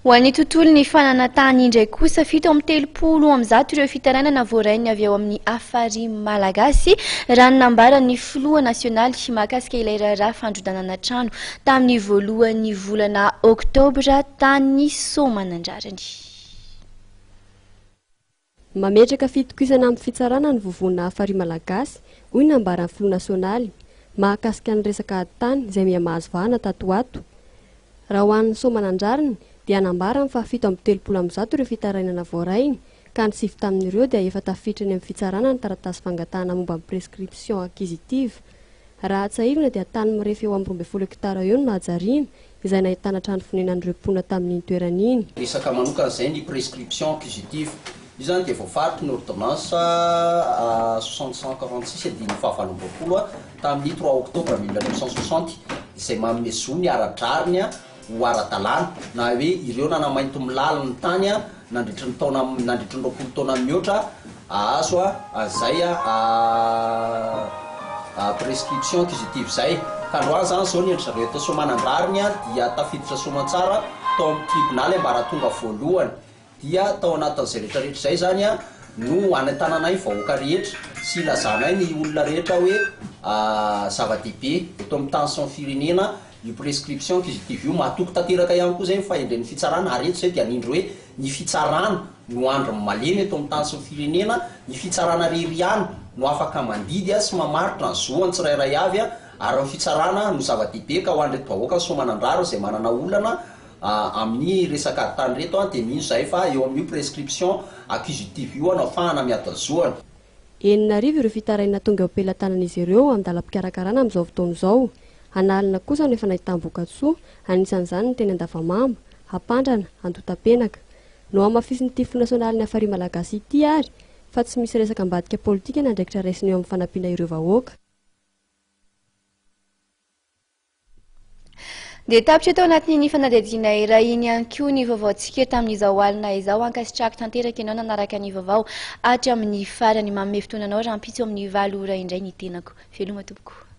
Ho an'ny tontolon'ny fananantany indray kosa 730 ireo fitarainana voarainy avy eo amin'ny afary malagasy raha ny nambaran'ny filoha nasionaly mahakasika ilay raharaha fandrodanana trano tamin'ny voalohan'ny volana oktobra tany Soamanandrarany. Mametraka fitokisana amin'ny fitsarana ny vovona afary malagasy hoy nambaran'ny filoha nasionaly mahakasika ny resaka tany izay miamahazo vahana tatoato. Raha ho an'ny Soamanandrarany dia nambarany fa 730 ireo fitarainana voarainy ka ny 7 tamin'ireo dia efa tafiditra ny amin'ny fitsarana ny taratasy fangatahana momba ny prescription acquisitive. Raha atsahivina dia tany mirefy eo amin'ny 12 hektara eo no nahajariana izay nahitana trano fonenan'ireo mpona tamin'iny toerana iny. Resaka manokana izay ny prescription acquisitive io zany dia voafaritra ny ordonnance 6546 ediny fahavalom-boapolo tamin'ny 3 oktobra 1960 izay manome zo ny aradrariny ho ara-dalàna na hoe ireo nanamainto milala ny tany nandritry ny taona nandritry ny 20 taona mihoatra ahazo zay prescription acquisitive zay ka androany zany zao ny endry zareo eto Soamanandrariny dia tafiditra soamantsara tao amin'ny tribunal ambaratonga voalohany dia tao anatin'izay rehetrarehetra zay zany no anatananay vahoaka rehetra sy ilazanay ny olona rehetra hoe zava-dehibe eto amin'ny tension firenena io prescription acquisitive io mahatoky tanteraka ihany koa zay fahendren'ny fitsarana ary eto zay dia nindro hoe ny fitsarana no andro malemy eto amin'ny tension firenena ny fitsarana reriany no afaka mandidy sy mamaritra ny zoany tsirairay avy ary ny fitsarana no zava-dehibe ka ho an'reto vahoaka ny Soamanandraro izay manana olana amin'ny resaka tany reto dia mino zay fa eo amin'io prescription acquisitive io ahafahana miadazoana. 9 ireo fitaraina tonga eo am-pelatanan'izy ireo amin'ny dalam-pikarakarana amin'izao fotoana izao. Analina kosa no efa nahitam-bokatsoa anisan'izany ny teny Andavamamba, Hampandrana, Antotapenaka. No amafisin'ity Filoha Nasionaly ny afary malagasy ity ary fa tsy misy resaka ambadika politika nandraikitra raisiny eo amin'ny fanampiana ireo vahoaka. Dia tapitra tao anatin'ny fanadihadiana iray iny ihany koa ny vaovaontsika tamin'izao alina izao ankasitraka tanteraka ianao nanaraka ny vaovao atra amin'ny farany manome fotoananao raha ampitso amin'ny 7 ora indray ny tenako. Veloma tompoko.